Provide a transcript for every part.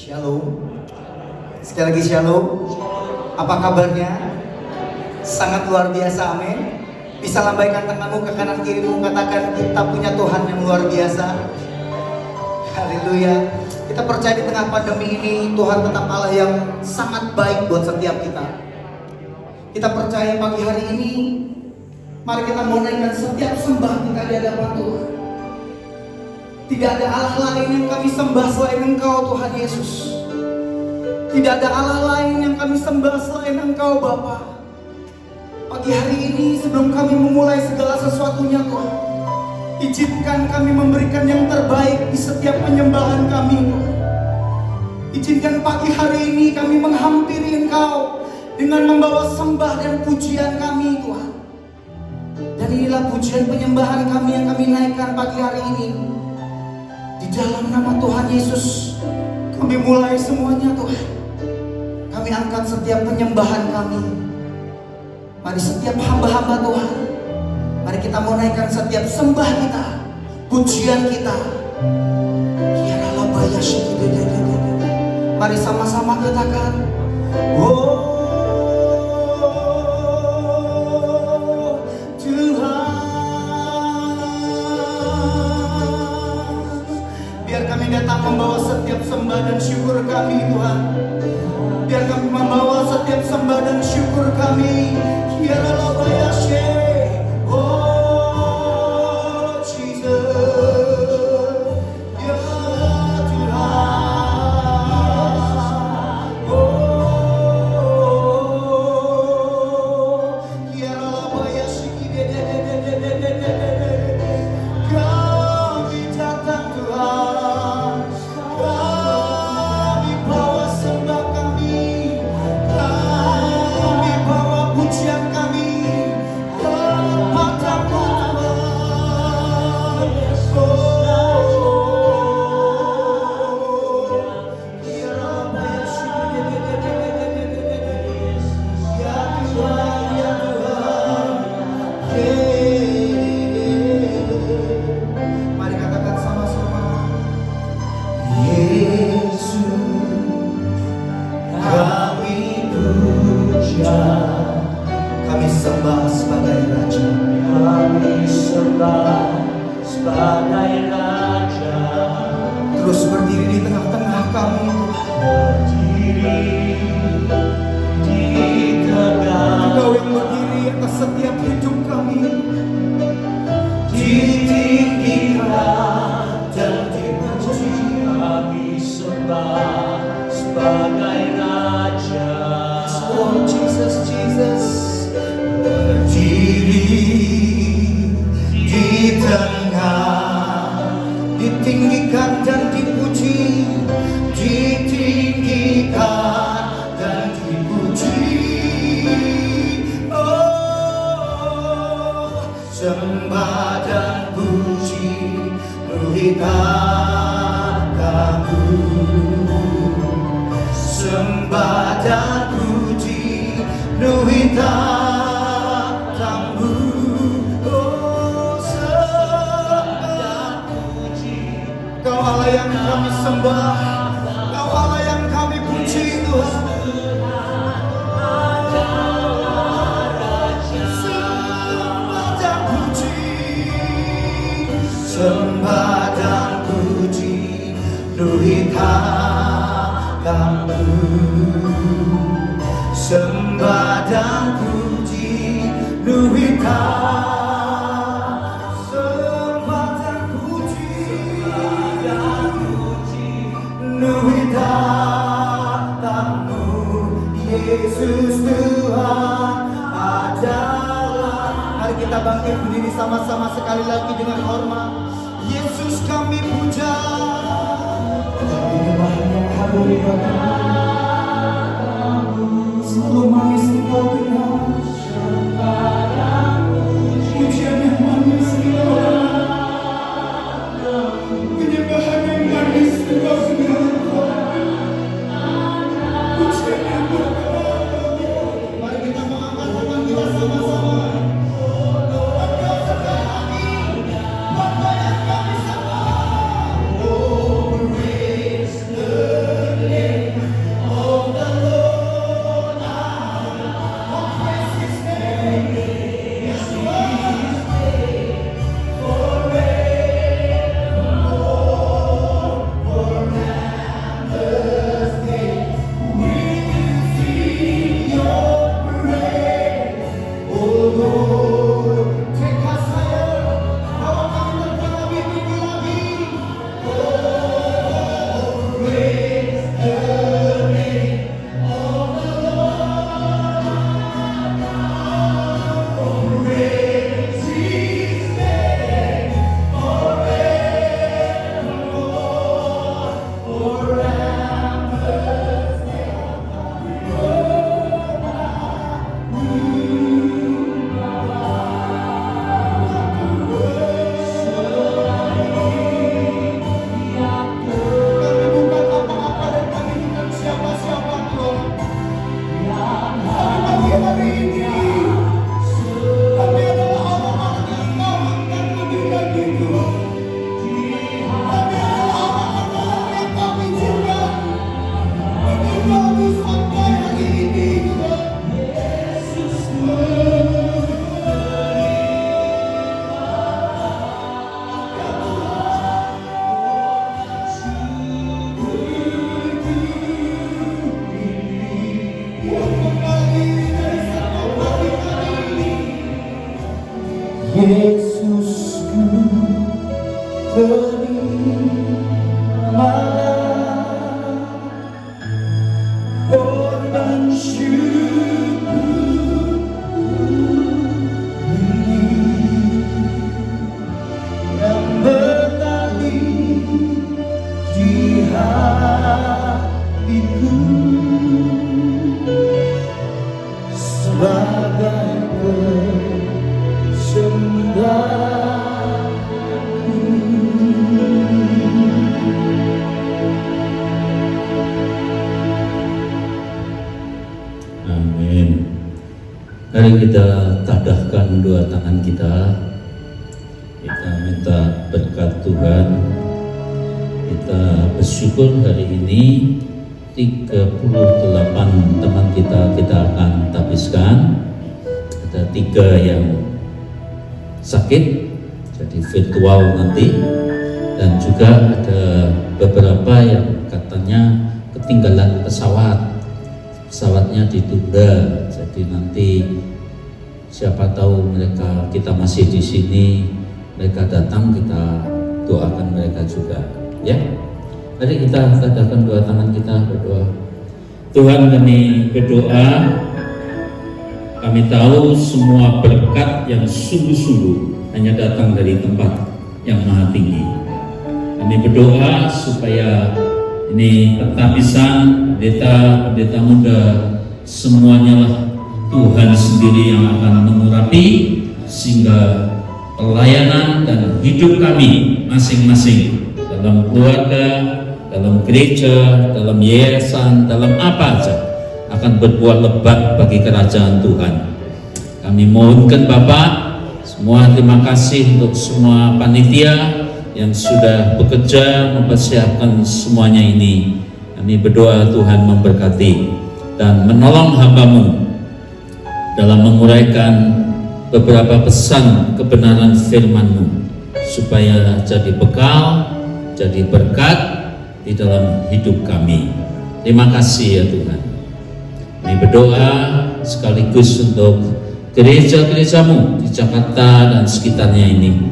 Shalom. Sekali lagi shalom. Apa kabarnya? Sangat luar biasa, amin. Bisa lambaikan tanganmu ke kanan kirimu, katakan kita punya Tuhan yang luar biasa. Haleluya. Kita percaya di tengah pandemi ini Tuhan tetap Allah yang sangat baik buat setiap kita. Kita percaya pagi hari ini, mari kita menaikkan setiap sembah kita di hadapan Tuhan. Tidak ada Allah lain yang kami sembah selain Engkau, Tuhan Yesus. Tidak ada Allah lain yang kami sembah selain Engkau, Bapa. Pagi hari ini sebelum kami memulai segala sesuatunya, Tuhan, izinkan kami memberikan yang terbaik di setiap penyembahan kami, Tuhan. Izinkan pagi hari ini kami menghampiri Engkau dengan membawa sembah dan pujian kami, Tuhan. Dan inilah pujian penyembahan kami yang kami naikkan pagi hari ini. Di dalam nama Tuhan Yesus, kami mulai semuanya, Tuhan. Kami angkat setiap penyembahan kami. Mari setiap hamba-hamba Tuhan, mari kita menaikkan setiap sembah kita, pujian kita. Mari sama-sama katakan, oh datang membawa setiap sembah dan syukur kami, Tuhan. Biar kami membawa setiap sembah dan syukur kami. Oh Jesus, ya Tuhan. Kami datang, Tuhan. Kami bawa sembah kami, kami bawa pujian kami kepadamu, Mari katakan sama-sama, Yesus, kami puja, kami sembah sebagai Raja. Kami sembah sebagai Raja. Terus berdiri di tengah-tengah kami, Berdiri di tengah, Engkau yang berdiri atas setiap hidup kami. ditinggikan dan dipuji. Kami sembah sebagai Raja. Oh Jesus, Jesus. Berdiri di tengah, ditinggikan dan dipuji, ditinggikan dan dipuji. Oh, sembah dan puji penuhi katamu. Sembah dan puji penuhi katamu. Oh, sembah dan puji, Kau Allah yang kami sembah, Kau Allah yang kami puji, Tuhan. Sembah dan puji penuhi katamu. Sembah dan puji penuhi katamu. Sembah dan puji penuhi katamu. Yesus Tuhan adalah. Mari kita bangkit berdiri sama-sama sekali lagi dengan hormat. Yesus kami puja. Selalu manis Engkau Tuhan. Pujian yang manis Engkau. Penyembahan yang manis Engkau Tuhan. Pujian yang manis. Mari kita mengangkat tangan kita sama-sama. Oh, praise the Yesusku, terimalah korban syukur yang mengalir di hatiku sebagai Amin. Mari kita tadahkan dua tangan kita. Kita minta berkat Tuhan. Kita bersyukur hari ini 38 teman kita akan tapiskan. Ada 3 yang sakit, jadi virtual nanti, dan juga ada beberapa yang katanya ketinggalan pesawatnya ditunda, jadi nanti siapa tahu kita masih di sini, mereka datang, kita doakan mereka juga, ya. Mari kita tadahkan dua tangan kita berdoa. Tuhan, kami berdoa, kami tahu semua berkat yang sungguh-sungguh hanya datang dari tempat yang maha tinggi. Kami berdoa supaya ini pentapisan pendeta muda semuanya lah Tuhan sendiri yang akan mengurapi, sehingga pelayanan dan hidup kami masing-masing dalam keluarga, dalam gereja, dalam yayasan, dalam apa saja akan berbuah lebat bagi kerajaan Tuhan. Kami mohonkan Bapak, semua terima kasih untuk semua panitia yang sudah bekerja mempersiapkan semuanya ini. Kami berdoa Tuhan memberkati dan menolong hamba-Mu dalam menguraikan beberapa pesan kebenaran firman-Mu, supaya jadi bekal, jadi berkat di dalam hidup kami. Terima kasih ya Tuhan. Kami berdoa sekaligus untuk gereja-gereja-Mu di Jakarta dan sekitarnya ini.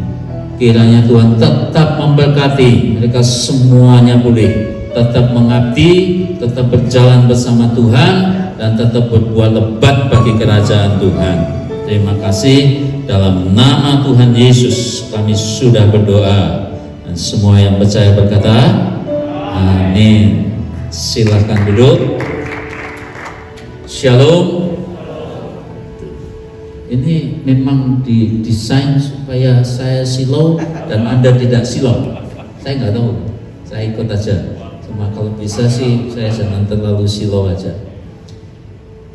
Kiranya Tuhan tetap memberkati mereka semuanya, boleh tetap mengabdi, tetap berjalan bersama Tuhan, dan tetap berbuah lebat bagi kerajaan Tuhan. Terima kasih, dalam nama Tuhan Yesus kami sudah berdoa, dan semua yang percaya berkata amin. Silakan duduk. Shalom. Ini memang didesain supaya saya silau dan Anda tidak silau. Saya nggak tahu, saya ikut aja. Cuma kalau bisa sih saya jangan terlalu silau aja.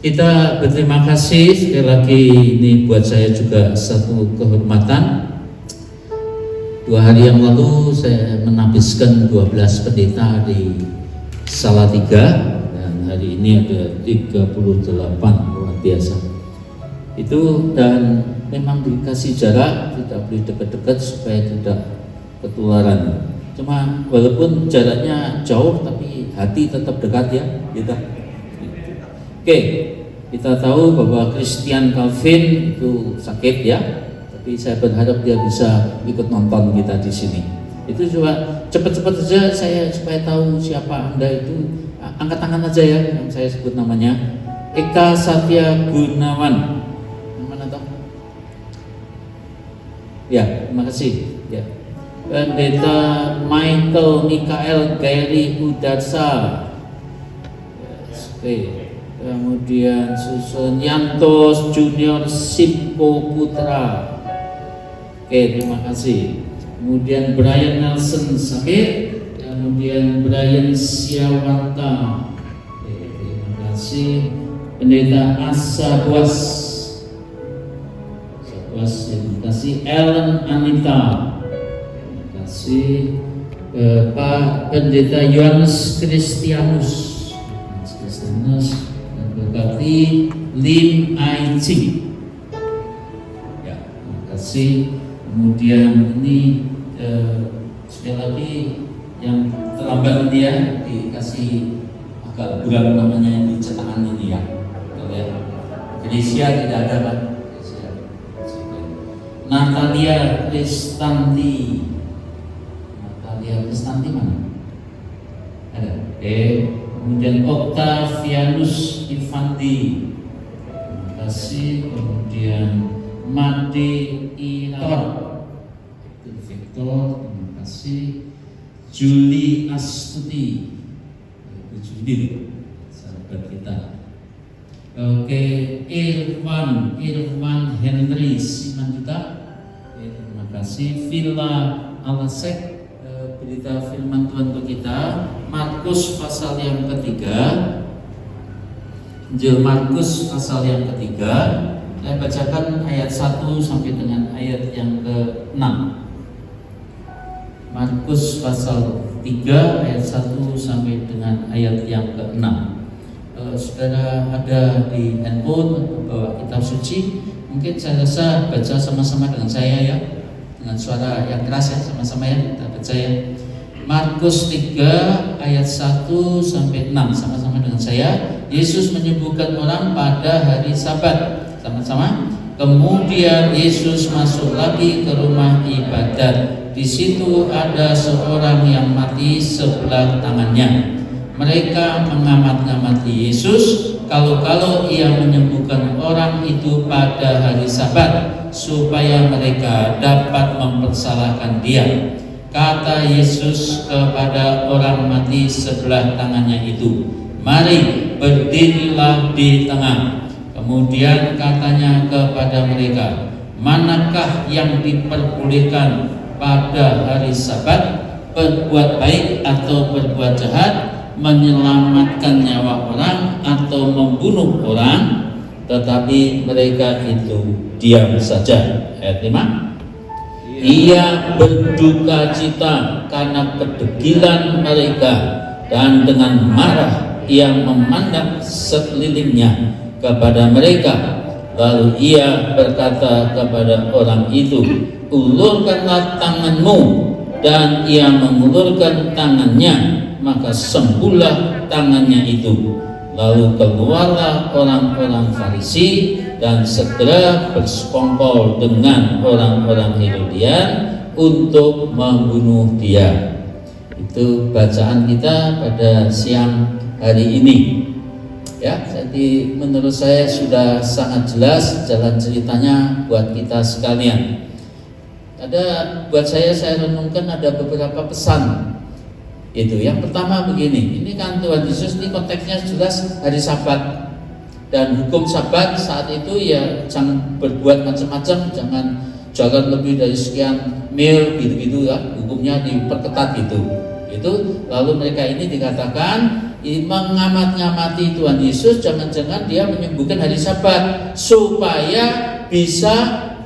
Kita berterima kasih sekali lagi, ini buat saya juga satu kehormatan. 2 hari yang lalu saya menapiskan 12 pendeta di Salatiga, dan hari ini ada 38, luar biasa. Itu, dan memang dikasih jarak, tidak boleh dekat-dekat supaya tidak ketularan. Cuma walaupun jaraknya jauh tapi hati tetap dekat ya kita. Oke, kita tahu bahwa Christian Calvin itu sakit ya, tapi saya berharap dia bisa ikut nonton kita di sini. Itu juga cepat-cepat saja saya supaya tahu siapa Anda itu. Angkat tangan aja ya yang saya sebut namanya. Eka Satya Gunawan. Ya, terima kasih. Ya. Pendeta Michael Mikael Gairi Udarsa. Oke. Kemudian susun Yantos Junior Simpo Putra. Oke, terima kasih. Kemudian Brian Nelson sakit. Kemudian Brian Siawanta. Oke, terima kasih. Pendeta Asa Buas. Terima kasih. Ellen Anita. Terima kasih. Pak Pendeta Yohanes Kristianus. Dan berkati Lim Ai Ching. Ya, terima kasih. Kemudian ini sekali lagi yang terlambat dia dikasih agak berat namanya di cetakan ini ya. Gresia tidak ada kan? Natalia Kristanti. Natalia Kristanti mana? Ada. Kemudian Octavianus Infandi. Terima kasih. Kemudian Made Itor. Victor. Terima kasih. Julie Astuti. Julie, sahabat kita. Oke, Irwan Henry Simanjuta. Terima kasih. Villa Alasek, berita firman Tuhan untuk kita. Markus pasal yang ketiga. Injil Markus pasal yang ketiga. Saya bacakan ayat 1 sampai dengan ayat yang ke-6. Markus pasal 3 ayat 1 sampai dengan ayat yang ke-6. Kalau saudara ada di handphone atau bawa kitab suci, mungkin saya rasa baca sama-sama dengan saya ya, dengan suara yang keras ya, sama-sama ya kita baca ya. Markus 3 ayat 1 sampai 6, sama-sama dengan saya. Yesus menyembuhkan orang pada hari Sabat, sama-sama. Kemudian Yesus masuk lagi ke rumah ibadat. Di situ ada seorang yang mati sebelah tangannya. Mereka mengamat-ngamati Yesus kalau ia menyembuhkan orang itu pada hari Sabat supaya mereka dapat mempersalahkan dia. Kata Yesus kepada orang mati sebelah tangannya itu, "Mari, berdirilah di tengah." Kemudian katanya kepada mereka, "Manakah yang diperbolehkan pada hari Sabat, berbuat baik atau berbuat jahat, menyelamatkan nyawa orang atau membunuh orang?" Tetapi mereka itu diam saja. Ayat 5. Ia berduka cita karena kedegilan mereka, dan dengan marah ia memandang sekelilingnya kepada mereka. Lalu ia berkata kepada orang itu, "Ulurkanlah tanganmu." Dan ia mengulurkan tangannya, maka sembuhlah tangannya itu. Lalu keluarlah orang-orang Farisi dan segera bersekongkol dengan orang-orang Herodian untuk membunuh dia. Itu bacaan kita pada siang hari ini. Ya, jadi menurut saya sudah sangat jelas jalan ceritanya buat kita sekalian. Buat saya renungkan ada beberapa pesan. Itu yang pertama begini, ini kan Tuhan Yesus, ini konteksnya jelas hari Sabat, dan hukum Sabat saat itu ya jangan berbuat macam-macam, jangan lebih dari sekian mil gitu-gitu ya, hukumnya diperketat gitu. Itu lalu mereka ini dikatakan mengamat-ngamati Tuhan Yesus, jangan-jangan dia menyembuhkan hari Sabat supaya bisa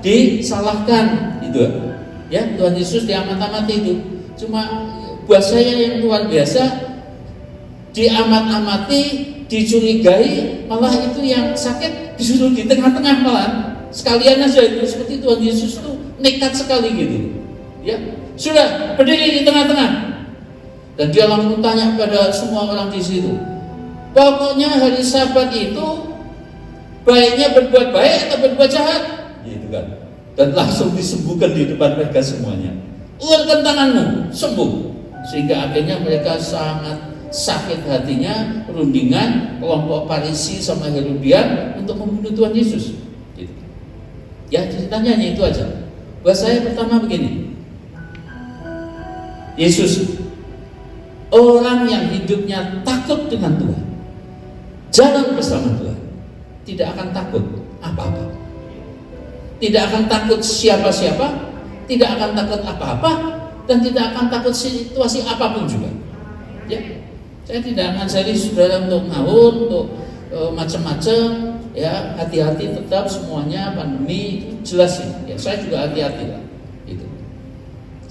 disalahkan itu. Ya, Tuhan Yesus diamat-amati itu. Cuma buat saya yang luar biasa, diamat-amati, dicurigai, malah itu yang sakit disuruh di tengah-tengah malah. Sekalian aja itu, seperti Tuhan Yesus itu nekat sekali gitu. Ya, sudah berdiri di tengah-tengah. Dan dia langsung tanya kepada semua orang di situ. Pokoknya hari Sabat itu baiknya berbuat baik atau berbuat jahat? Gitu kan. Dan langsung disembuhkan di depan mereka semuanya. Ulurkan tanganmu, sembuh. Sehingga akhirnya mereka sangat sakit hatinya, rundingan kelompok Farisi sama Herodian untuk membunuh Tuhan Yesus. Gitu. Ya, ceritanya hanya itu aja. Buat saya pertama begini, Yesus orang yang hidupnya takut dengan Tuhan, jalan bersama Tuhan, tidak akan takut apa-apa, tidak akan takut siapa-siapa, tidak akan takut apa-apa, dan tidak akan takut situasi apapun juga. Ya, saya tidak akan jadi saudara untuk ngawur, untuk macam-macam. Ya, hati-hati tetap semuanya, pandemi itu jelas ya. Saya juga hati-hati lah. Itu.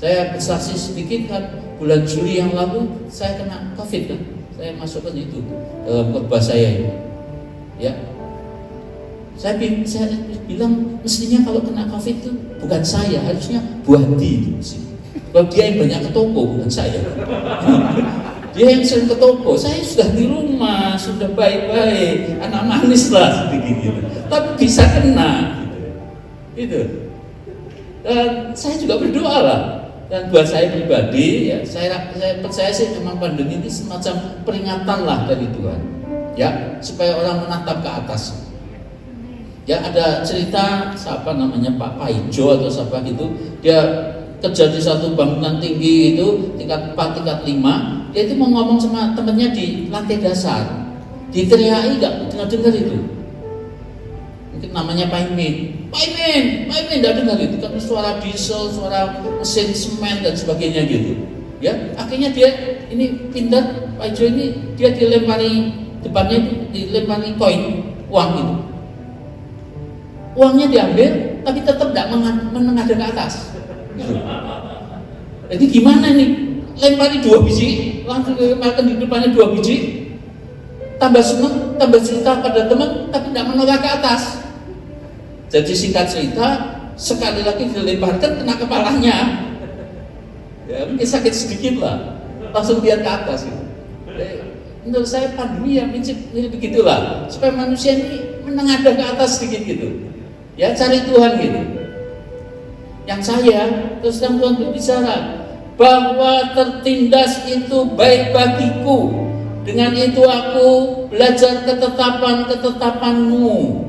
Saya bersaksi sedikit kan, bulan Juli yang lalu saya kena COVID kan. Saya masukkan itu dalam khotbah saya ini. Ya. Saya bilang mestinya kalau kena COVID itu bukan saya, harusnya Bu Hadi itu mesti. Kalau dia yang banyak ke toko, bukan saya. Dia yang sering ke toko, saya sudah di rumah, sudah baik-baik, anak manis lah sedikit gitu. Tapi bisa kena gitu. Dan saya juga berdoa lah. Dan buat saya pribadi, ya, saya percaya sih memang pandemi ini semacam peringatan lah dari Tuhan, ya, supaya orang menatap ke atas. Ya, ada cerita siapa namanya Pak Paijo atau siapa gitu, dia kerja di satu bangunan tinggi itu tingkat 4, tingkat 5, dia itu mau ngomong sama temennya di lantai dasar, diteriaki nggak dengar itu. Mungkin namanya Pak Imin, nggak dengar itu kan suara diesel, suara mesin semen dan sebagainya gitu. Ya, akhirnya dia ini pintar, Pak Ijo ini dia dilempari depannya itu dilempari koin uang itu. Uangnya diambil, tapi tetap tidak menengadah ke atas. Jadi gimana nih? Lempari 2 biji, langsung dilemparkan di depannya 2 biji. Tambah senang, tambah cerita pada teman, tapi tidak menolak ke atas. Jadi singkat cerita, sekali lagi dilemparkan kena kepalanya. Ya, mungkin sakit sedikit lah, langsung lihat ke atas. Gitu. Menurut saya pandemi ya mirip begitulah, supaya manusia ini menengadah ke atas sedikit gitu. Ya, cari Tuhan gitu. Yang saya terus terang Tuhan berbicara bahwa tertindas itu baik bagiku. Dengan itu aku belajar ketetapan-ketetapanmu.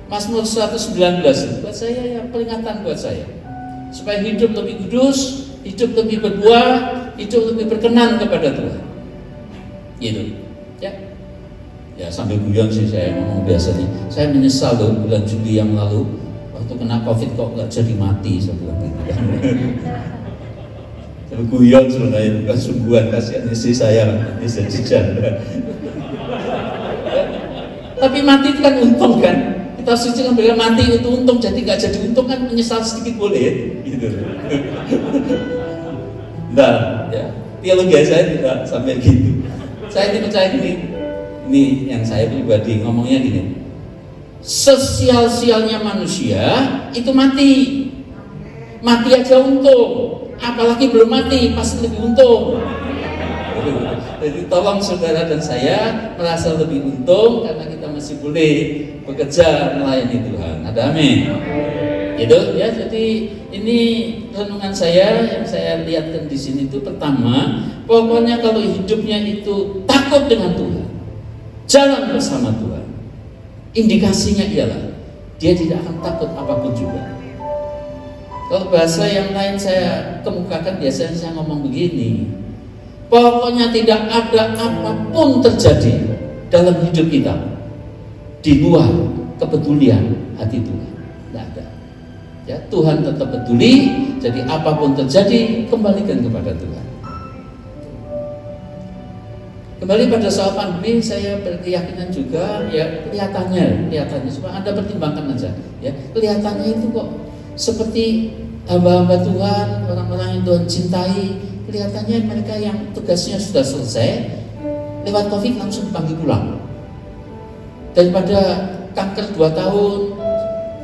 Mazmur 119 buat saya ya peringatan buat saya. Supaya hidup lebih kudus, hidup lebih berbuah, hidup lebih berkenan kepada Tuhan. Gitu. Ya. Ya sambil guyon sih saya ngomong biasanya. Saya menyesal loh bulan Juli yang lalu waktu kena Covid kok nggak jadi mati saya bilang gitu kan. Kalau guyon sebenarnya bukan sungguhan, kasihan istri saya jadi janda. Tapi mati itu kan untung kan. Kita suci kan bilang mati itu untung, jadi nggak jadi untung kan menyesal sedikit boleh, gitu. Nah, ya teologi saya tidak sampai gitu. Saya dipercaya gini. Ini yang saya pribadi ngomongnya gini. Sesial-sialnya manusia itu mati. Mati aja untung. Apalagi belum mati pasti lebih untung. Jadi tolong saudara dan saya merasa lebih untung karena kita masih boleh bekerja melayani Tuhan. Ada amin. Gitu ya. Jadi ini renungan saya yang saya lihatkan di sini itu pertama, pokoknya kalau hidupnya itu takut dengan Tuhan, jalan bersama Tuhan, indikasinya ialah dia tidak akan takut apapun juga. Kalau bahasa yang lain saya kemukakan biasanya saya ngomong begini, pokoknya tidak ada apapun terjadi dalam hidup kita di luar kepedulian hati Tuhan. Tidak ada. Ya, Tuhan tetap peduli, jadi apapun terjadi kembalikan kepada Tuhan. Kembali pada soal pandemi, saya berkeyakinan juga ya kelihatannya supaya Anda pertimbangkan aja ya, kelihatannya itu kok seperti hamba-hamba Tuhan, orang-orang yang Tuhan cintai, kelihatannya mereka yang tugasnya sudah selesai, lewat Covid langsung dipanggil pulang. Daripada kanker 2 tahun,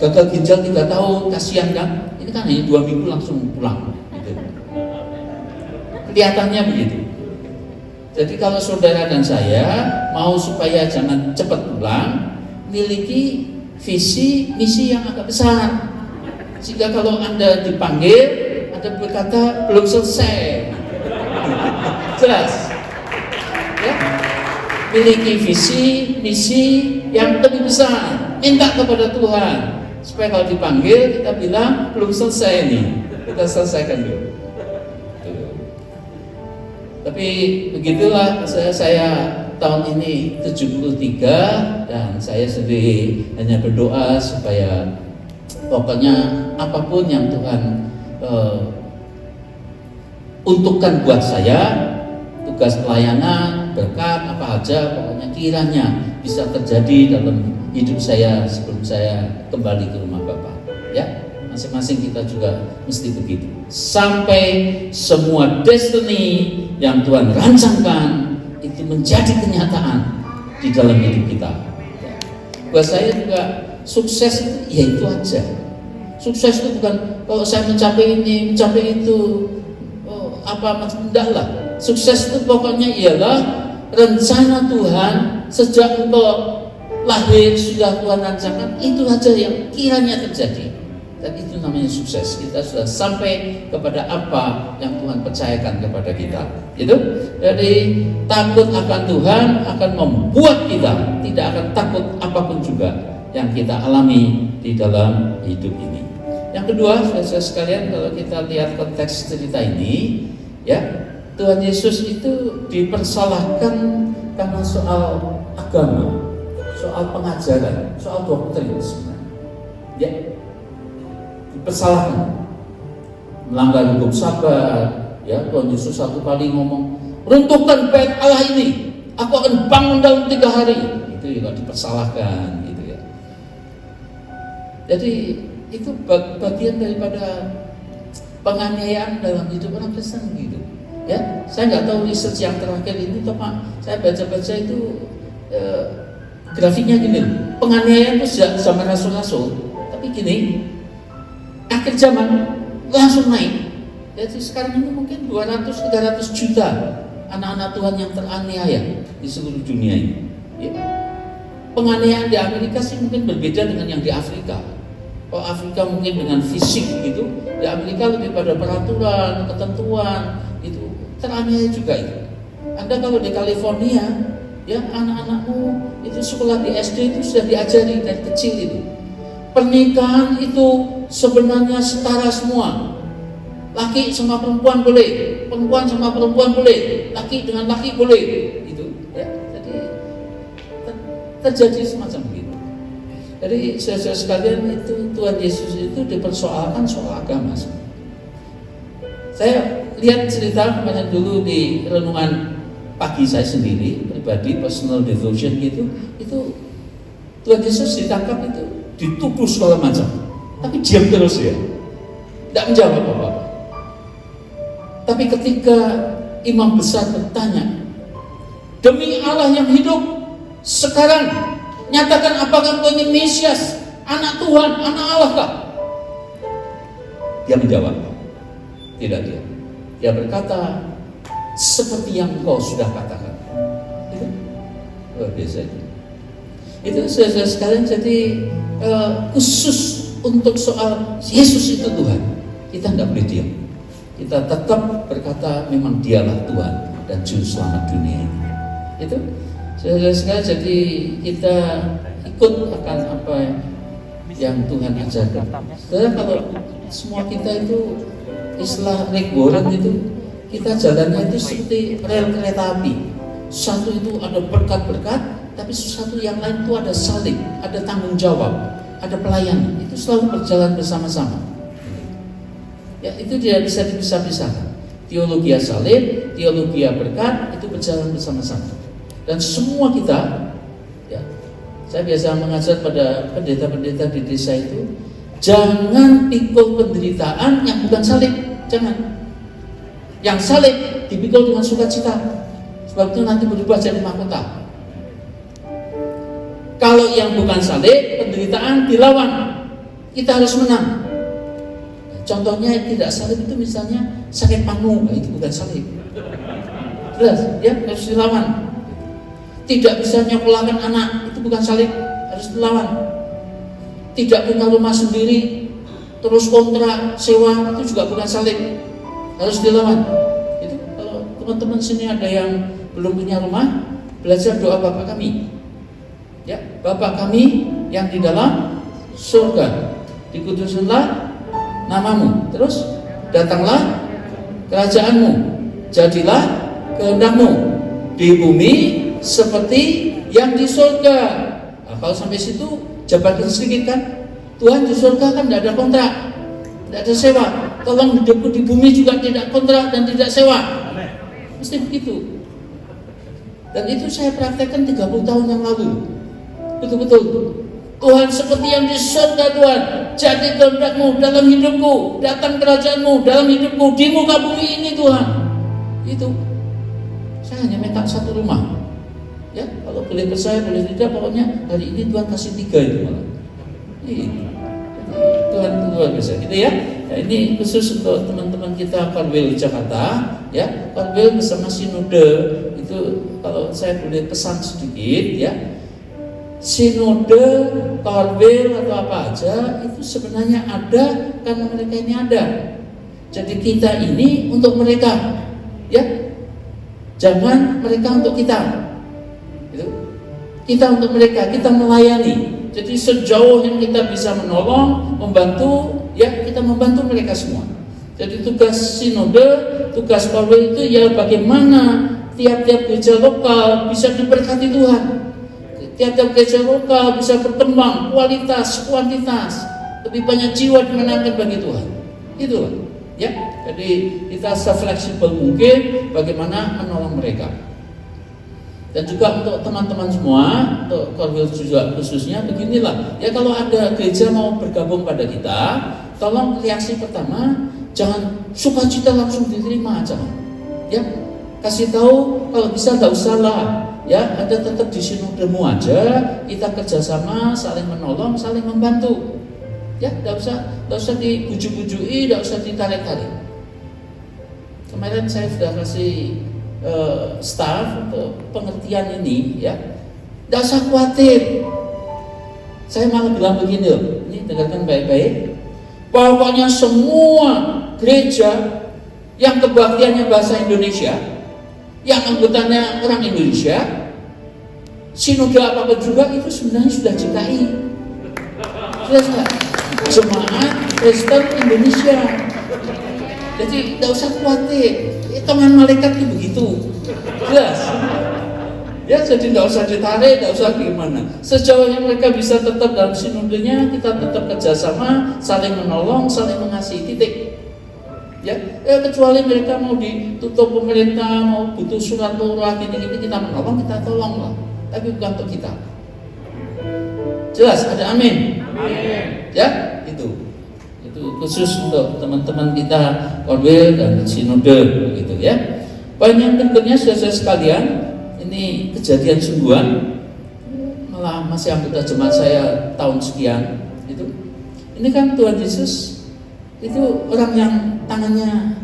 gagal ginjal 3 tahun, kasihan kan? Ini kan hanya 2 minggu langsung pulang. Gitu. Kelihatannya begitu. Jadi kalau saudara dan saya mau supaya jangan cepat pulang, miliki visi misi yang agak besar. Sehingga kalau Anda dipanggil, Anda berkata belum selesai. Jelas? Ya? Miliki visi misi yang lebih besar. Minta kepada Tuhan supaya kalau dipanggil kita bilang belum selesai nih, kita selesaikan dulu. Tapi begitulah saya tahun ini 73 dan saya sendiri hanya berdoa supaya pokoknya apapun yang Tuhan untukkan buat saya, tugas pelayanan, berkat apa aja, pokoknya kiranya bisa terjadi dalam hidup saya sebelum saya kembali ke rumah Bapa. Ya, masing-masing kita juga mesti begitu. Sampai semua destiny yang Tuhan rancangkan itu menjadi kenyataan di dalam hidup kita. Ya. Buat saya juga sukses itu ya itu aja. Sukses itu bukan kalau saya mencapai ini, mencapai itu, apa enggak lah. Sukses itu pokoknya ialah rencana Tuhan sejak engkau lahir sudah Tuhan rancangkan, itu saja yang kiranya terjadi Dan itu namanya sukses. Kita sudah sampai kepada apa yang Tuhan percayakan kepada kita. Gitu. Jadi takut akan Tuhan akan membuat kita tidak akan takut apapun juga yang kita alami di dalam hidup ini. Yang kedua, saudara sekalian, kalau kita lihat konteks cerita ini, ya, Tuhan Yesus itu dipersalahkan karena soal agama, soal pengajaran, soal doktrin sebenarnya. Ya, dipersalahkan, melanggar hukum sabat. Ya, Tuhan Yesus satu kali ngomong, runtuhkan bait Allah ini, aku akan bangun dalam 3 hari. Itu juga dipersalahkan, gitu ya. Jadi itu bagian daripada penganiayaan dalam hidup orang Kristen, gitu. Ya, saya nggak tahu research yang terakhir ini, tapi saya baca-baca itu grafiknya gini, penganiayaan itu sejak zaman Rasul-Rasul, tapi gini. Akhir zaman langsung naik. Jadi sekarang ini mungkin 200-300 juta anak-anak Tuhan yang teraniaya di seluruh dunia ini. Ya. Penganiayaan di Amerika sih mungkin berbeda dengan yang di Afrika. Kalau Afrika mungkin dengan fisik gitu, di Amerika lebih pada peraturan, ketentuan, itu teraniaya juga itu. Anda kalau di California, ya anak-anakmu itu sekolah di SD itu sudah diajari dari kecil itu. Pernikahan itu sebenarnya setara semua. Laki sama perempuan boleh, perempuan sama perempuan boleh, laki dengan laki boleh. Itu ya. Jadi terjadi semacam begitu. Jadi saudara sekalian, itu Tuhan Yesus itu dipersoalkan soal agama. Saya lihat cerita kemarin dulu di renungan pagi saya sendiri pribadi, personal devotion gitu, itu Tuhan Yesus ditangkap itu dituduh segala macam, tapi diam terus ya, tidak menjawab apa-apa. Tapi ketika imam besar bertanya, demi Allah yang hidup, sekarang nyatakan apakah engkau ini Mesias, anak Tuhan, anak Allah kah? Dia menjawab, tidak dia. Dia berkata, seperti yang engkau sudah katakan. Itu luar biasa itu. Itu saudara sekalian, jadi khusus untuk soal Yesus itu Tuhan, kita tidak boleh diam. Kita tetap berkata memang Dialah Tuhan dan Juru Selamat dunia ini. Itu saudara sekalian, jadi kita ikut akan apa yang Tuhan ajarkan. Saudara, kalau semua kita itu istilah regoran itu, kita jalannya itu seperti rel kereta api. Satu itu ada berkat-berkat, tapi sesuatu yang lain itu ada salib, ada tanggung jawab, ada pelayanan. Itu selalu berjalan bersama-sama. Ya, itu tidak bisa dipisah-pisahkan. Teologi salib, teologi berkat itu berjalan bersama-sama. Dan semua kita, ya, saya biasa mengajar pada pendeta-pendeta di desa itu, jangan pikul penderitaan yang bukan salib, jangan. Yang salib dipikul dengan sukacita, sebab itu nanti berubah jadi mahkota. Kalau yang bukan salib, penderitaan dilawan, kita harus menang. Contohnya tidak salib itu misalnya sakit panu, itu bukan salib. Jelas, ya harus dilawan. Tidak bisa nyekolahkan anak, itu bukan salib, harus dilawan. Tidak punya rumah sendiri, terus kontrak sewa, itu juga bukan salib, harus dilawan. Itu kalau teman-teman sini ada yang belum punya rumah, belajar doa Bapa Kami. Ya, Bapa Kami yang di dalam surga, dikuduskanlah namamu, terus datanglah kerajaanmu, jadilah kehendakmu di bumi seperti yang di surga. Nah, kalau sampai situ jabarkan sedikit kan, Tuhan di surga kan tidak ada kontrak, tidak ada sewa. Tolong hidupku di bumi juga tidak kontrak dan tidak sewa. Mesti begitu. Dan itu saya praktekkan 30 tahun yang lalu. Betul-betul. Tuhan seperti yang di surga, Tuhan, jadi kehendakmu dalam hidupku, datang kerajaanmu dalam hidupku di muka bumi ini, Tuhan. Itu saya hanya minta satu rumah, ya, kalau boleh percaya boleh tidak, pokoknya hari ini Tuhan kasih 3 itu malah. Tuhan luar biasa gitu ya. Nah, ini khusus untuk teman-teman kita Karwil di Jakarta, ya. Karwil bersama Sinode itu, kalau saya boleh pesan sedikit, ya, sinode, korwil atau apa aja itu sebenarnya ada karena mereka ini ada. Jadi kita ini untuk mereka, ya, jangan mereka untuk kita. Gitu. Kita untuk mereka, kita melayani. Jadi sejauh yang kita bisa menolong, membantu, ya kita membantu mereka semua. Jadi tugas sinode, tugas korwil itu ya bagaimana tiap-tiap gereja lokal bisa diberkati Tuhan. Tiap-tiap gereja lokal bisa berkembang kualitas, kuantitas, lebih banyak jiwa dimenangkan bagi Tuhan. Itulah, ya. Jadi kita se-fleksibel mungkin bagaimana menolong mereka. Dan juga untuk teman-teman semua, untuk korwil juga khususnya beginilah. Ya kalau ada gereja mau bergabung pada kita, tolong reaksi pertama jangan sukacita langsung diterima, jangan. Ya, kasih tahu kalau bisa tidak usah lah. Ya, ada tetap di sinodemu aja, kita kerjasama, saling menolong, saling membantu. Ya, tidak usah dibujuk-bujui, tidak usah ditarik-tarik. Kemarin saya sudah kasih staff untuk pengertian ini, ya, tidak usah khawatir. Saya malah bilang begini loh, ini dengarkan baik-baik. Pokoknya semua gereja yang kebaktiannya bahasa Indonesia, yang anggotanya orang Indonesia, sinode apapun juga itu sebenarnya sudah JKI, sudah Jemaat Kristen Indonesia. Jadi tidak usah khawatir, hitungan malaikat itu begitu, jelas. Ya, jadi tidak usah ditarik, tidak usah gimana. Sejauh yang mereka bisa tetap dalam sinodenya, kita tetap kerjasama, saling menolong, saling mengasihi, titik. Ya, kecuali mereka mau ditutup pemerintah, mau butuh surat lurah, gini-gini kita menolong, kita tolong lah. Tapi bukan untuk kita. Jelas, ada amin. Amin. Ya, itu khusus untuk teman-teman kita korwil dan sinode, gitu ya. Poin yang berikutnya, saudara sekalian, ini kejadian sungguhan, malah masih anggota jemaat saya tahun sekian, itu. Ini kan Tuhan Yesus itu orang yang tangannya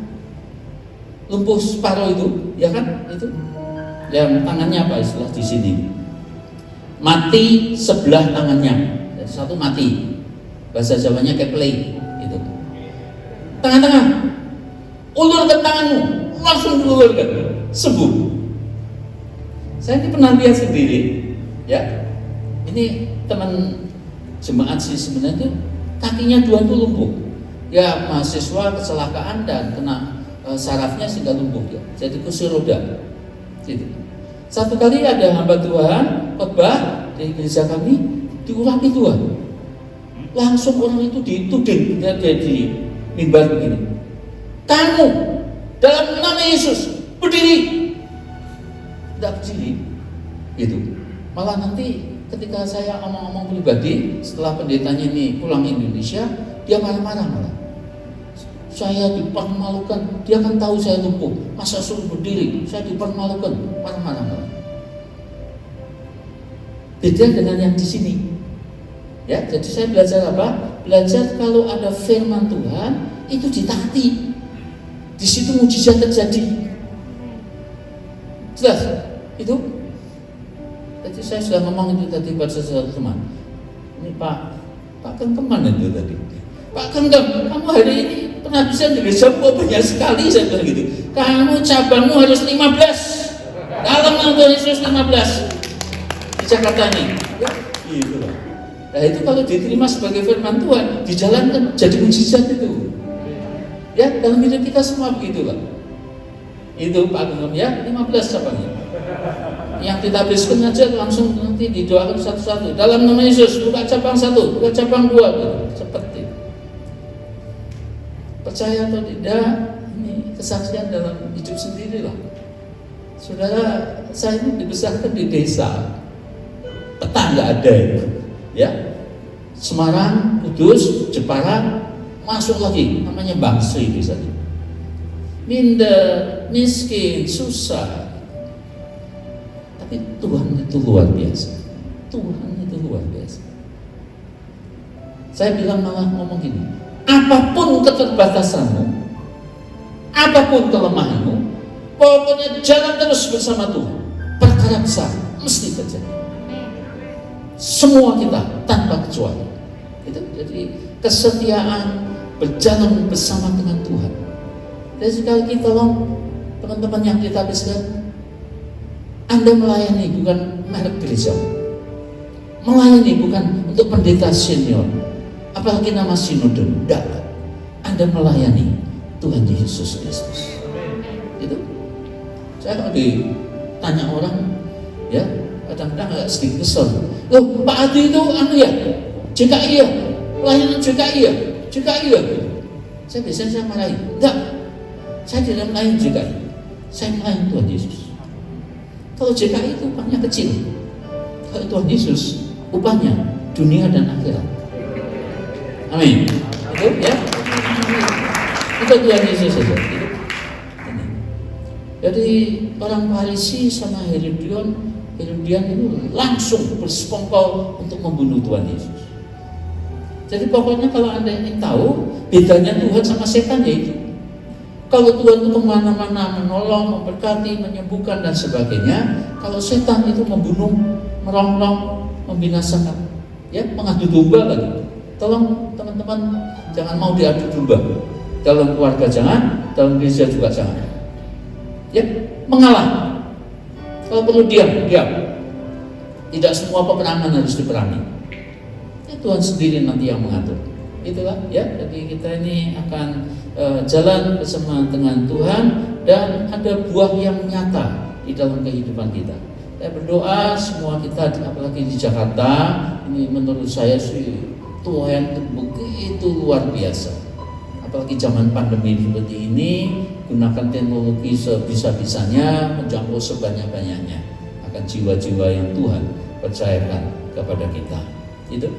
lumpuh separuh itu, ya kan? Itu yang tangannya apa istilah di sini? Mati sebelah tangannya, jadi satu mati. Bahasa Jawanya keplay, itu. Tangan-tangan, ulurkan tanganmu, langsung diulurkan, sembuh. Saya ini pernah lihat sendiri, ya. Ini teman jemaat sih sebenarnya itu kakinya dua itu lumpuh. Ya mahasiswa kecelakaan dan kena sarafnya sehingga lumpuh ya. Jadi kursi roda. Gitu. Satu kali ada hamba Tuhan khotbah di gereja kami diurapi Tuhan. Langsung orang itu dituding, dia di mimbar begini. Kamu dalam nama Yesus berdiri. Tidak berdiri, gitu. Malah nanti ketika saya omong-omong pribadi, setelah pendetanya ini pulang Indonesia, dia marah-marah malah. Saya dipermalukan, dia kan tahu saya lumpuh, masa suruh berdiri, saya dipermalukan, marah-marah malah. Beda dengan yang di sini. Ya, jadi saya belajar apa? Belajar kalau ada firman Tuhan itu ditaati. Di situ mujizat terjadi. Jelas? Itu. Jadi saya sudah ngomong itu tadi pada sesuatu teman. Ini Pak Kengkeman itu tadi. Pak Kengkem, kamu hari ini pernah bisa di gereja banyak sekali, saya bilang gitu. Kamu cabangmu harus 15. Dalam nama Yesus 15. Di Jakarta ini. Ya, gitu loh. Nah itu kalau diterima sebagai firman Tuhan, dijalankan jadi mujizat itu. Ya, dalam hidup kita semua begitulah. Itu Pak Kengkem ya, 15 cabangnya. Yang ditabiskan aja langsung nanti didoakan satu-satu. Dalam nama Yesus, buka cabang 1, buka cabang 2, gitu. Seperti percaya atau tidak, ini kesaksian dalam hidup sendiri lah. Saudara, saya ini dibesarkan di desa, peta nggak ada itu, ya. Semarang, Kudus, Jepara, masuk lagi, namanya Bangsri misalnya. Minder, miskin, susah. Tapi Tuhan itu luar biasa. Tuhan itu luar biasa. Saya bilang malah ngomong gini, apapun keterbatasanmu, apapun kelemahanmu, pokoknya jalan terus bersama Tuhan. Perkara besar mesti terjadi. semua kita tanpa kecuali. Itu jadi kesetiaan berjalan bersama dengan Tuhan. Dan sekali lagi tolong teman-teman yang kita habiskan, Anda melayani bukan merek gereja, melayani bukan untuk pendeta senior, apalagi nama sinode. Tidak, Anda melayani Tuhan Yesus Kristus. Itu saya kalau ditanya orang, ya kadang-kadang agak sedikit kesel. Loh, Pak Adi itu ya, JKI ya, pelayanan JKI ya, JKI ya. Saya biasanya marahin. Enggak, saya tidak melayani JKI, saya melayani Tuhan Yesus. Kalau JKI itu upahnya kecil, kalau Tuhan Yesus upahnya dunia dan akhirat. Amin. Itu ya. Itu Tuhan Yesus saja. Jadi orang Farisi sama Herodian itu langsung bersekongkol untuk membunuh Tuhan Yesus. Jadi pokoknya kalau Anda ingin tahu bedanya Tuhan sama setan, ya itu. Kalau Tuhan itu kemana-mana menolong, memberkati, menyembuhkan dan sebagainya. Kalau setan itu membunuh, merongrong, membinasakan, ya mengadu domba lagi. Tolong teman-teman jangan mau diadu domba. Dalam keluarga jangan, dalam gereja juga jangan. Ya, mengalah. Kalau perlu diam. Tidak semua peperangan harus diperangi. Ya, Tuhan sendiri nanti yang mengatur. Itulah ya. Jadi kita ini akan jalan bersama dengan Tuhan dan ada buah yang nyata di dalam kehidupan kita. Saya berdoa semua kita, apalagi di Jakarta, ini menurut saya sih Tuhan itu begitu luar biasa. Apalagi zaman pandemi seperti ini, gunakan teknologi sebisa-bisanya, menjangkau sebanyak-banyaknya akan jiwa-jiwa yang Tuhan percayakan kepada kita. Itu.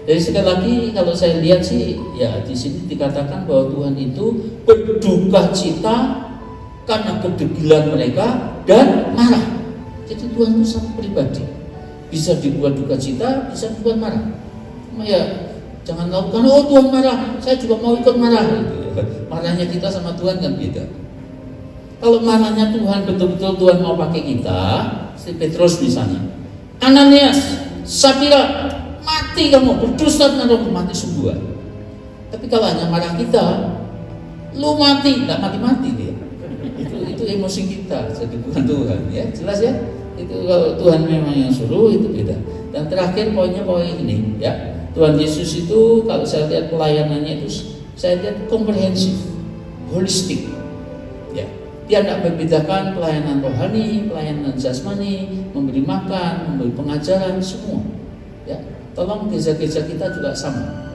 Jadi sekali lagi kalau saya lihat sih, ya di sini dikatakan bahwa Tuhan itu berduka cita karena kedegilan mereka dan marah. Jadi Tuhan itu sangat pribadi, bisa dibuat duka cita, bisa dibuat marah. Cuma ya jangan lakukan, oh Tuhan marah, saya juga mau ikut marah. Marahnya kita sama Tuhan kan beda. Kalau marahnya Tuhan betul-betul Tuhan mau pakai kita, seperti Petrus misalnya, Ananias, Sapira, mati kamu, berdusta dengan roh, mati semua. Tapi kalau hanya marah kita, lu mati, nggak mati-mati dia. Itu emosi kita, jadi bukan Tuhan, ya jelas ya. Itu kalau Tuhan memang yang suruh itu beda. Dan terakhir poin ini, ya. Tuhan Yesus itu kalau saya lihat pelayanannya itu saya lihat komprehensif, holistik. Ya, dia tidak membedakan pelayanan rohani, pelayanan jasmani, memberi makan, memberi pengajaran, semua. Ya, tolong gereja-gereja kita juga sama,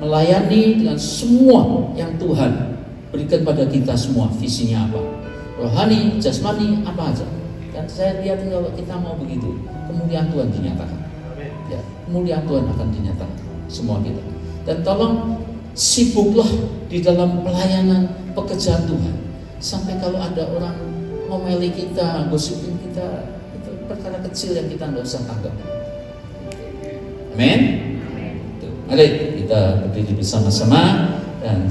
melayani dengan semua yang Tuhan berikan pada kita semua. Visinya apa? Rohani, jasmani, apa aja. Dan saya lihat kalau kita mau begitu, kemuliaan Tuhan dinyatakan. Ya, kemuliaan Tuhan akan dinyatakan semua kita. Dan tolong sibuklah di dalam pelayanan pekerjaan Tuhan. Sampai kalau ada orang ngomeli kita, gosipin kita, itu perkara kecil yang kita nggak usah tanggap. Amin. Mari kita berdiri bersama-sama dan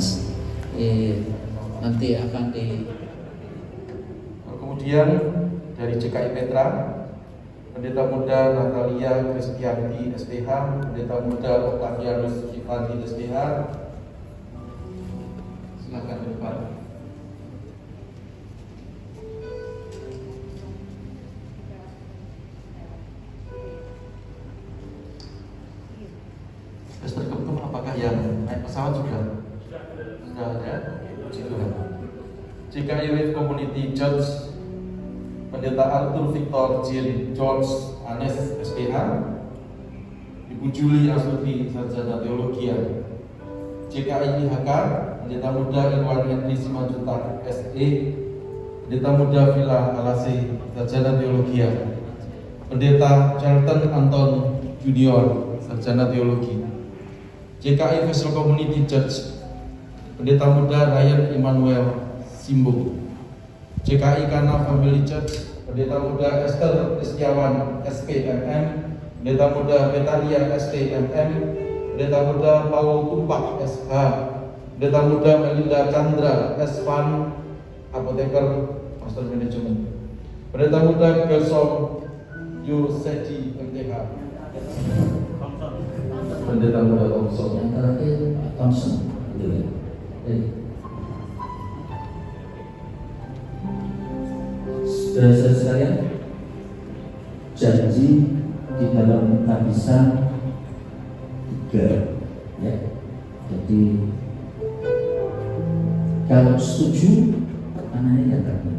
nanti akan Kemudian dari JKI Petra, Pendeta Muda Natalia Kristianti SPH, Pendeta Muda Octavianus Ivanti SPH, silakan ke depan. Pastor Keptum, apakah yang naik pesawat sudah? Sudah ada? Puji Tuhan. JKI Youth Community Church, Pendeta Arthur Victor Jean George Anes SPH, Ibu Juli Astuti Sarjana Teologi, JKI IHK, Pendeta Muda Irwan Henry Simanjuntak SE, Pendeta Muda Villa Alasi Sarjana Teologi, Pendeta Charlton Anton Junior Sarjana Teologi, JKI Vessel Community Church, Pendeta Muda Ryan Emmanuel Simbo, JKI Kana Family Church, Pendeta Muda Esther Istiawan SPMM, Pendeta Muda Betania STMM, Pendeta Muda Paul Tumpak SH, Pendeta Muda Melinda Chandra S.Fan, Apoteker Master Management, Pendeta Muda Gersom Yusedi MTH, Pendeta muda Thompson. Yang terakhir Pak Thompson, gitu ya. Saudara-saudara sekalian, janji di dalam Kabisa 3, ya. Jadi kalau setuju, anaknya katakan,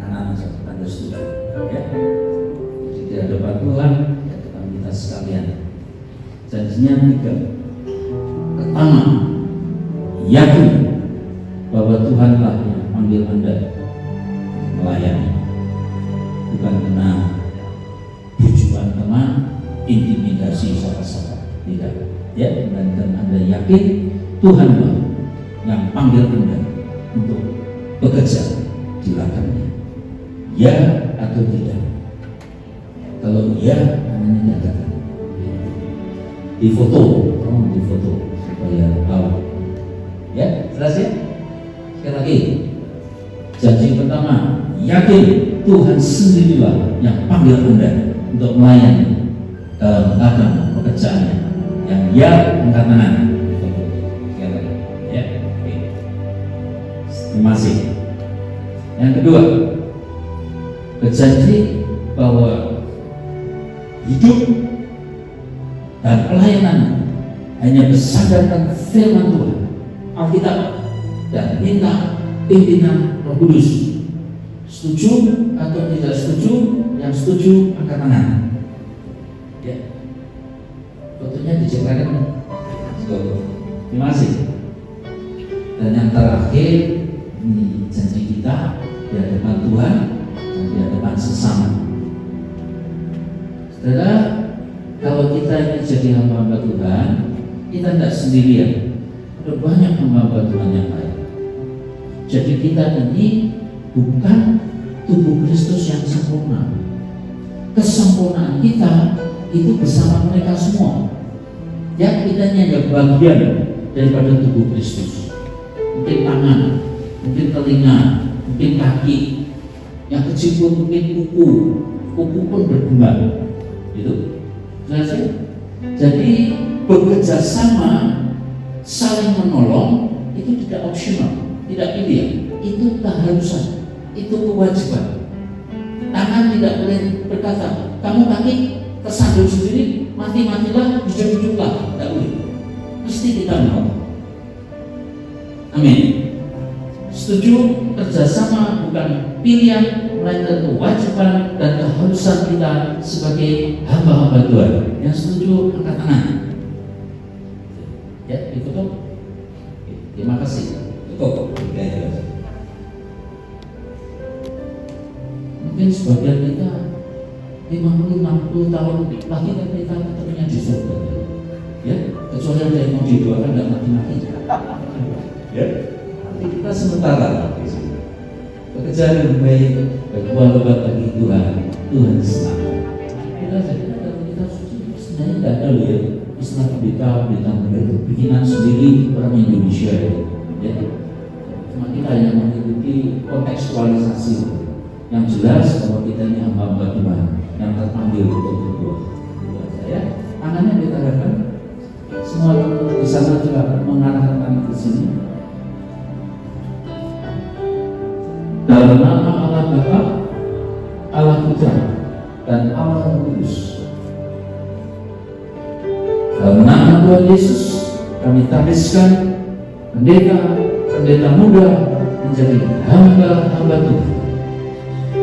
anak-anak saya setuju, ya. Jadi di hadapan Tuhan, di hadapan kita sekalian, janjinya 3. Pertama, yakin bahwa Tuhanlah yang panggil Anda melayani, bukan karena tujuan teman, intimidasi siapa-siapa, tidak. Ya, dan Anda yakin Tuhanlah yang panggil Anda untuk bekerja di ladangnya. Ya atau tidak? Kalau ya, namanya nyatakan. Di foto, tolong di foto supaya tahu. Ya, jelas ya? Sekali lagi, janji pertama, yakin Tuhan sendirilah yang panggil Anda untuk melayani dalam ladang pekerjaannya. Yang ya, angkat tangan. Sekali lagi, ya. Oke. Terima kasih. Yang kedua, berjanji bahwa hidup dan pelayanan hanya bersandarkan firman Tuhan, Alkitab, dan minta pimpinan Roh Kudus. Setuju atau tidak setuju? Yang setuju angkat tangan. Ya, fotonya diceritakan. Terima kasih. Dan yang terakhir, ini janji kita di hadapan Tuhan dan di hadapan sesama. Saudara, kalau kita ini jadi hamba-hamba Tuhan, kita tidak sendirian. Ada banyak hamba-hamba Tuhan yang lain. Jadi kita ini bukan tubuh Kristus yang sempurna. Kesempurnaan kita itu bersama mereka semua. Ya, kita ini hanya bagian daripada tubuh Kristus. Mungkin tangan, mungkin telinga, mungkin kaki. Yang kecil pun mungkin kuku pun berbunga. Gitu. Jelas ya? Jadi bekerja sama, saling menolong itu tidak opsional, tidak pilihan, itu keharusan, itu kewajiban. Tangan tidak boleh berkata, kamu kaki tersandung sendiri, mati-matilah, hidup-hiduplah, tidak boleh. Mesti kita mau. Amin. Setuju? Kerjasama bukan pilihan, melainkan kewajiban dan keharusan kita sebagai hamba-hamba Tuhan. Yang setuju angkat tangan. Ya, ditutup. Terima kasih. Tutup. Mungkin sebagian kita 50-60 tahun lagi kan kita ketemunya di surga. Ya, kecuali ada yang mau didoakan dan mati-mati. Ya, nanti kita sementara pekerjaan yang baik, berbuat bagi Tuhan, Tuhan senang. Kita sebenarnya tidak ada ya istilah berita itu bikinan sendiri orang Indonesia ya. Cuma kita yang mengikuti kontekstualisasi. Yang jelas bahwa kita ini hamba-hamba Tuhan yang terpanggil untuk berbuat. Ya, tangannya ditarikkan. Semua di sana juga mengarahkan tangan ke sini. Dalam nama Allah Bapa, Allah Putra, dan Allah Roh Kudus. Dalam nama Tuhan Yesus, kami tabiskan pendeta muda menjadi hamba-hamba Tuhan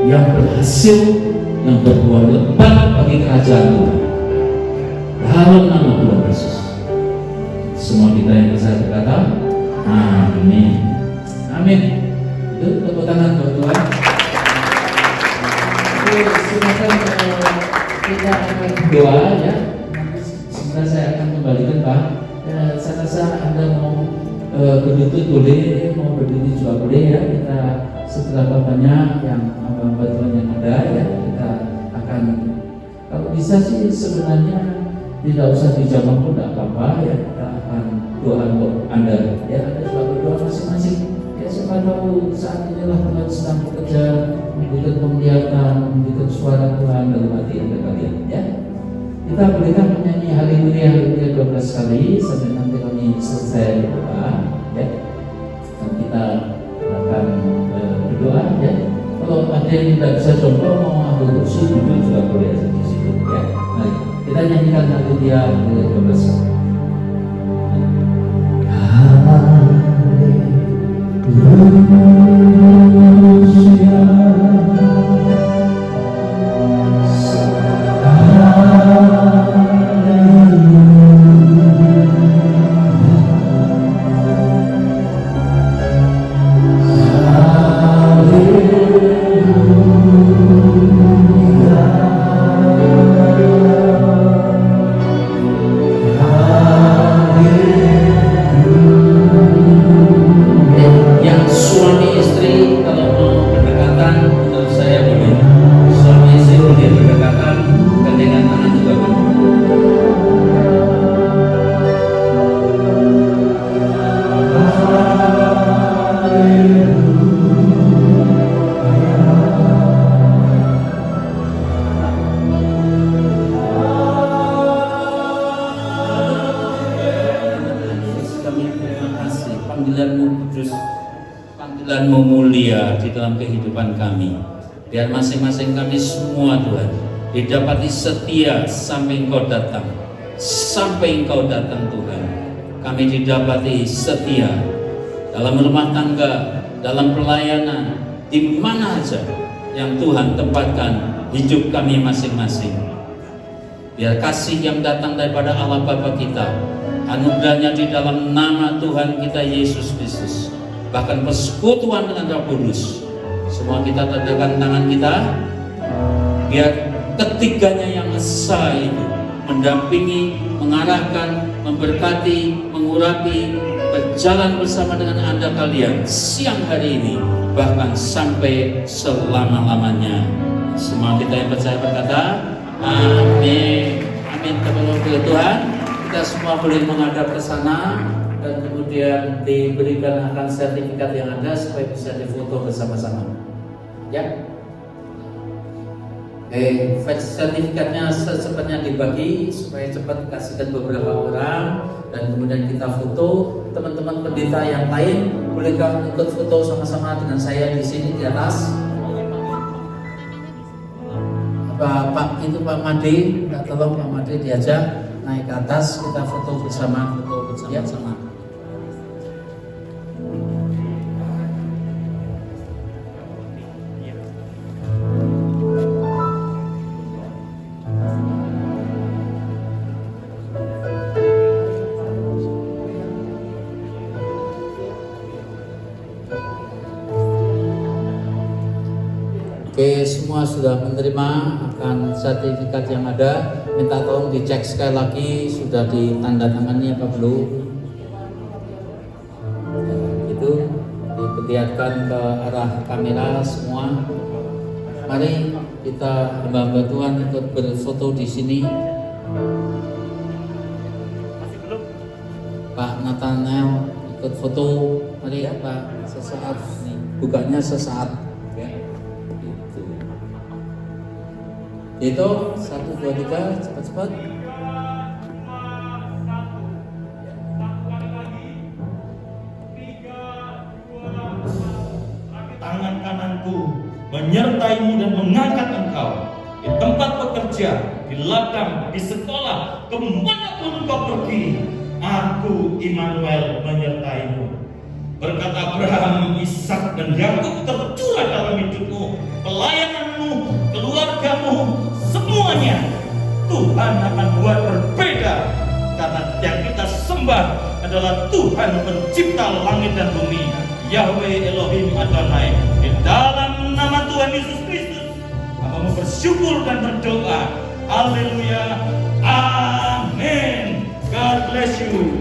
yang berhasil, yang berbuat lebat bagi kerajaan Tuhan. Dalam nama Tuhan Yesus. Semua kita yang bisa berkata, amin. Amin. Itu tepuk tangan buat Tuhan. Silakan kita akan doa ya. Sebentar saya akan kembalikan Pak. Saya rasa Anda mau berdiri boleh, mau berdiri juga boleh ya. Kita seberapa banyak yang hamba-hamba Tuhan yang ada ya, kita akan kalau bisa sih sebenarnya tidak usah dijawab pun tidak apa-apa ya. Kita akan doa untuk Anda ya. Anda juga berdoa masing-masing. Siapa tahu saat inilah Tuhan sedang bekerja, memberikan penglihatan, memberikan suara Tuhan dalam hati Anda kalian ya. Kita bolehkan menyanyi haleluya haleluya 12 kali sampai nanti kami selesai doa, ya. Dan kita akan berdoa, ya. Kalau ada yang tidak bisa contoh mau ambil kursi duduk juga boleh di situ, ya. Mari kita nyanyikan haleluya haleluya 12 kali. Panggilan-Mu mulia di dalam kehidupan kami. Biar masing-masing kami semua Tuhan didapati setia sampai Engkau datang. Sampai Engkau datang Tuhan, kami didapati setia dalam rumah tangga, dalam pelayanan, di mana saja yang Tuhan tempatkan hidup kami masing-masing. Biar kasih yang datang daripada Allah Bapa kita, anugerahnya di dalam nama Tuhan kita Yesus Kristus, bahkan persekutuan dengan Roh Kudus, semua kita tadahkan tangan kita, biar ketiganya yang esa itu mendampingi, mengarahkan, memberkati, mengurapi, berjalan bersama dengan Anda kalian siang hari ini, bahkan sampai selama-lamanya. Semua kita yang percaya berkata amin. Amin. Terima Tuhan. Kita semua boleh menghadap ke sana dan kemudian diberikan akan sertifikat yang ada supaya bisa difoto bersama-sama. Ya. Sertifikatnya secepatnya dibagi supaya cepat kasihkan beberapa orang dan kemudian kita foto. Teman-teman pendeta yang lain bolehkah ikut foto sama-sama dengan saya di sini di atas? Pak itu Pak Made, tolong Pak Made diajak naik ke atas, kita foto bersama ya. Oke, semua sudah menerima akan sertifikat yang ada. Minta tolong dicek sekali lagi sudah ditandatangani apa belum. Itu diperlihatkan ke arah kamera semua. Mari kita hamba Tuhan ikut berfoto di sini. Pak Nathanael ikut foto. Mari ya Pak, sesaat nih. Bukanya sesaat. Itu 1, 2, 3 cepat-cepat. Tangan kananku menyertaimu dan mengangkat engkau di tempat bekerja, di ladang, di sekolah, kemanapun engkau pergi. Aku Immanuel menyertaimu. Berkat Abraham, Ishak dan Yakub tercurah dalam hidupmu, pelayananmu, keluargamu, semuanya Tuhan akan buat berbeda, karena yang kita sembah adalah Tuhan pencipta langit dan bumi, Yahweh Elohim Adonai. Di dalam nama Tuhan Yesus Kristus, hamba bersyukur dan berdoa. Haleluya. Amin. God bless you.